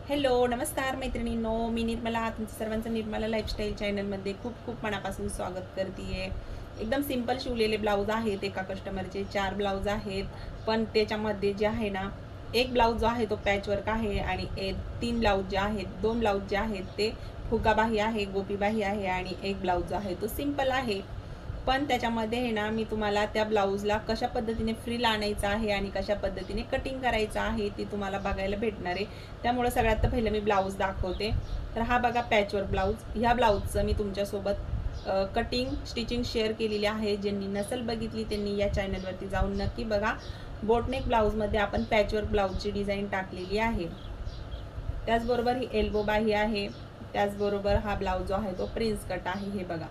Hello नमस्कार मैत्रिणींनो, मी निर्मला तुमचं सर्वांचं निर्मला लाईफस्टाईल चॅनलमध्ये खूप खूप मनापासून स्वागत करते। एकदम सिंपल शिवलेले ब्लाऊज आहेत। एका कस्टमरचे 4 ब्लाऊज आहेत, पण त्याच्यामध्ये जे आहे ना, एक ब्लाऊज जो आहे तो पॅचवर्क आहे आणि 3 ब्लाऊज जे आहेत, 2 ब्लाऊज जे आहेत ते फुगाबाही आहे, गोपीबाही आहे आणि एक ब्लाऊज जो आहे तो सिंपल आहे। पण त्याच्यामध्ये आहे ना, मी तुम्हाला त्या ब्लाऊजला कशा पद्धतीने फ्रिल आणायचा आहे आणि कशा पद्धतीने कटिंग करायचं आहे ती तुम्हाला बघायला भेटणार आहे। त्यामुळे सगळ्यात पहिले मी ब्लाऊज दाखवते। तर हा बघा पॅचवर्क ब्लाऊज, ह्या ब्लाऊजचं मी तुमच्यासोबत कटिंग स्टिचिंग शेअर केलेली आहे। ज्यांनी नसेल बघितली त्यांनी या चॅनलवरती जाऊन नक्की बघा। बोटनेक ब्लाऊजमध्ये आपण पॅचवर्क ब्लाऊजची डिझाईन टाकलेली आहे। त्याचबरोबर ही एल्बो बाही आहे, त्याचबरोबर हा ब्लाऊज जो आहे तो प्रिन्स कट आहे। हे बघा,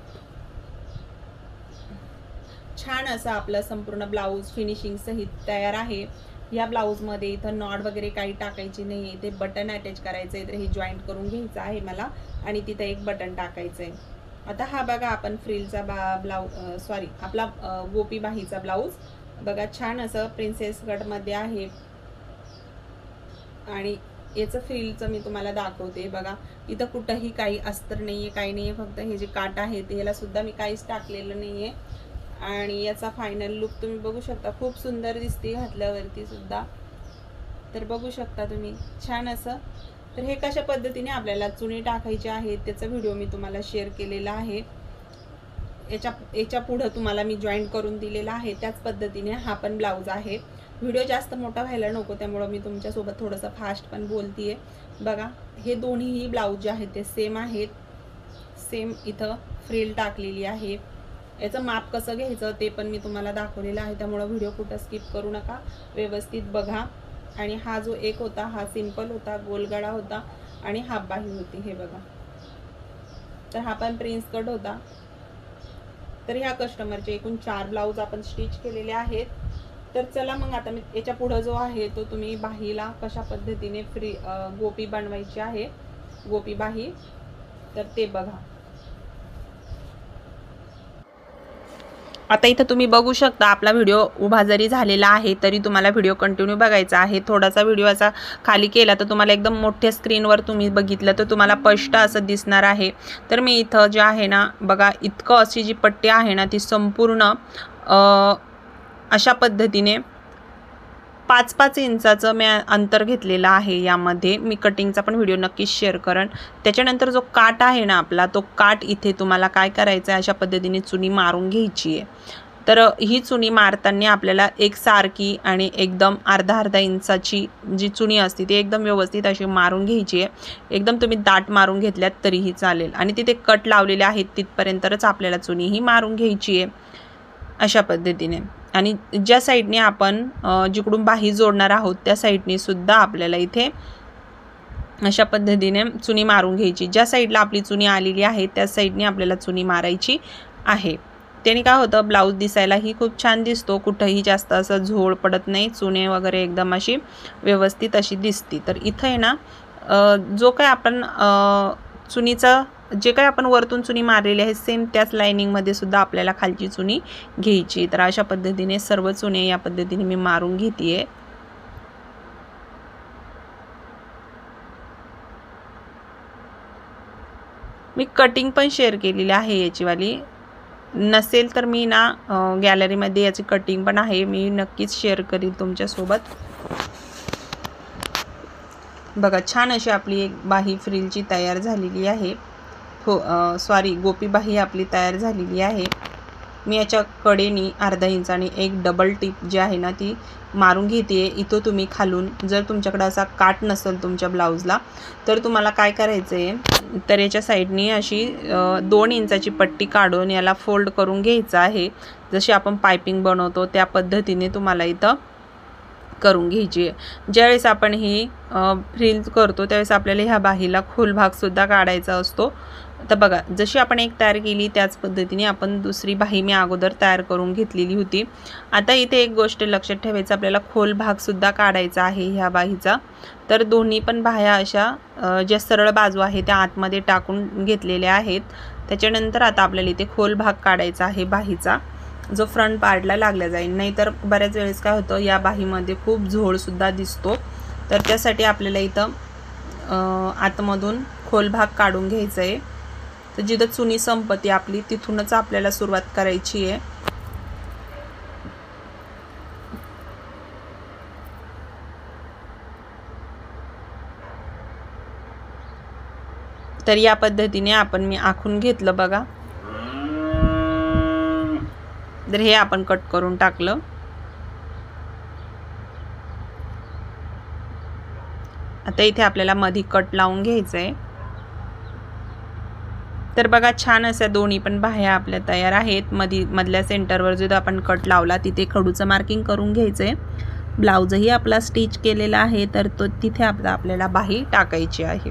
छान असं आपलं संपूर्ण ब्लाऊज फिनिशिंग सहित तयार आहे। या ब्लाऊज मध्ये इथं नॉट वगैरे काही टाकायची नाही, इथे बटन अटॅच करायचं आहे, तर हे जॉईंट करून घ्यायचं आहे मला आणि तिथे एक बटन टाकायचं आहे। आता हा बघा आपण फ्रिलचा ब्लाऊज आपला गोपी बाहीचा ब्लाऊज बघा, छान असं प्रिन्सेस कट मध्ये आहे आणि याचं फ्रिलचं मी तुम्हाला दाखवते। बघा इथं कुठंही काही अस्तर नाहीये, काही नाहीये, फक्त हे जे काट आहे याला सुद्धा मी काहीच टाकलेलं नाहीये आणि याचा फायनल लुक तुम्ही बघू शकता, खूप सुंदर दिसते घातल्यावरती सुद्धा। तर बघू शकता तुम्ही छान असं। तर हे कशा पद्धतीने आपल्याला चुनी टाकायची आहे त्याचा व्हिडिओ मी तुम्हाला शेअर केलेला आहे। याच्या पुढे तुम्हाला मी जॉईंट करून दिलेला आहे, त्याच पद्धतीने हा पण ब्लाऊज आहे। व्हिडिओ जास्त मोठा व्हायला नको त्यामुळे मी तुमच्यासोबत थोडंसं फास्ट पण बोलतीये। बघा हे दोन्हीही ब्लाऊज जे आहेत ते सेम आहेत, सेम इथं फ्रिल टाकलेली आहे। याचं माप कसं घ्यायचं ते पण मी तुम्हाला दाखवलेलं आहे, त्यामुळे व्हिडिओ कुठं स्किप करू नका, व्यवस्थित बघा। आणि हा जो एक होता हा सिंपल होता, गोलगळा होता आणि हाफ बाही होती। हे बघा, तर हा पण प्रिन्स कट होता। तर ह्या कस्टमरचे एकूण 4 ब्लाऊज आपण स्टिच केलेले आहेत। तर चला मग आता मी याच्या पुढे जो आहे तो तुम्ही बाहीला कशा पद्धतीने गोपी बनवायची आहे, गोपी बाही, तर ते बघा। आता इथं तुम्ही बघू शकता आपला व्हिडिओ उभा जरी झालेला आहे तरी तुम्हाला व्हिडिओ कंटिन्यू बघायचा आहे। थोडासा व्हिडिओ असा खाली केला तर तुम्हाला एकदम मोठ्या स्क्रीनवर तुम्ही बघितलं तर तुम्हाला स्पष्ट असं दिसणार आहे। तर मी इथं जे आहे ना बघा, इतकं अशी जी पट्टी आहे ना ती संपूर्ण अशा पद्धतीने 5-5 इंचाचं मी अंतर घेतलेलं आहे। यामध्ये मी कटिंगचा पण व्हिडिओ नक्कीच शेअर करेन। त्याच्यानंतर जो काट आहे ना आपला, तो काट इथे तुम्हाला काय करायचं आहे, अशा पद्धतीने चुनी मारून घ्यायची आहे। तर ही चुनी मारताना आपल्याला एकसारखी आणि एकदम अर्धा इंचाची जी चुनी असते ती एकदम व्यवस्थित अशी मारून घ्यायची आहे। एकदम तुम्ही दाट मारून घेतल्यात तरीही चालेल आणि तिथे कट लावलेले आहेत तिथपर्यंतच आपल्याला चुनी ही मारून घ्यायची आहे अशा पद्धतीने। आणि ज्या साइडने आपण जिकडून बाही जोडणार आहोत त्या साइडने सुद्धा आपल्याला इथे अशा पद्धतीने चुनी मारून घ्यायची। ज्या साइडला आपली चुनी आलेली आहे त्या साइडने आपल्याला चुनी मारायची आहे। त्याने काय होतं, ब्लाऊज दिसायलाही खूप छान दिसतो, कुठंही जास्त असं झोळ पडत नाही, चुने वगैरे एकदम अशी व्यवस्थित अशी दिसते। तर इथं आहे ना जो काय आपण चुनीचा जे काही आपण वरतून चुनी मारलेली आहे सेम त्याच लाइनिंग मध्ये सुद्धा आपल्याला खालची चुनी घ्यायची। तर अशा पद्धतीने सर्व चुने या पद्धतीने मी मारून घेतेय। मी कटिंग पण शेअर केलेली आहे याची वाली, नसेल तर मी ना गॅलरीमध्ये याची कटिंग पण आहे, मी नक्कीच शेअर करीन तुमच्यासोबत। बघा छान अशी आपली एक बाही फ्रिलची तयार झालेली आहे, गोपी बाही आपली तयार झालेली आहे। मी याच्या कडेनी अर्धा इंच आणि एक डबल टिप जी आहे ना ती मारून घेते। इथं तुम्ही खालून जर तुमच्याकडे असा काट नसेल तुमच्या ब्लाऊजला तर तुम्हाला काय करायचं आहे, तर याच्या साईडनी अशी 2 इंचाची पट्टी काढून याला फोल्ड करून घ्यायचं आहे। जशी आपण पाइपिंग बनवतो त्या पद्धतीने तुम्हाला इथं करून घ्यायची आहे। ज्यावेळेस आपण ही फ्रिल करतो त्यावेळेस आपल्याला ह्या बाहीला खोल भाग सुद्धा काढायचा असतो। तर बघा जशी आपण एक तयार केली त्याच पद्धतीने आपण दुसरी बाही मी अगोदर तयार करून घेतलेली होती। आता इथे एक गोष्ट लक्षात ठेवायचं, आपल्याला खोल भाग सुद्धा काढायचा आहे ह्या बाहीचा। तर दोन्ही पण बाह्या अशा ज्या सरळ बाजू आहे त्या आतमध्ये टाकून घेतलेल्या आहेत। त्याच्यानंतर आता आपल्याला इथे खोल भाग काढायचा आहे बाहीचा, जो फ्रंट पार्टला लागला जाईल, नाहीतर बऱ्याच वेळेस काय होतं या बाहीमध्ये खूप झोळ सुद्धा दिसतो। तर त्यासाठी आपल्याला इथं आतमधून खोल भाग काढून घ्यायचा आहे। तर जिथं चुनी संपते आपली तिथूनच आपल्याला सुरुवात करायची आहे। तर या पद्धतीने आपण मी आखून घेतलं बघा। तर हे आपण कट करून टाकलं। आता इथे आपल्याला मध्ये कट लावून घ्यायचं आहे। तर बघा छान अशा दोन्ही पण बाह्या आपल्या तयार आहेत। मधल्या सेंटरवर जो आपण कट लावला तिथे खडूचं मार्किंग करून घ्यायचं आहे। ब्लाउजही आपला स्टिच केलेला आहे, तर तो तिथे आपल्याला बाही टाकायची आहे।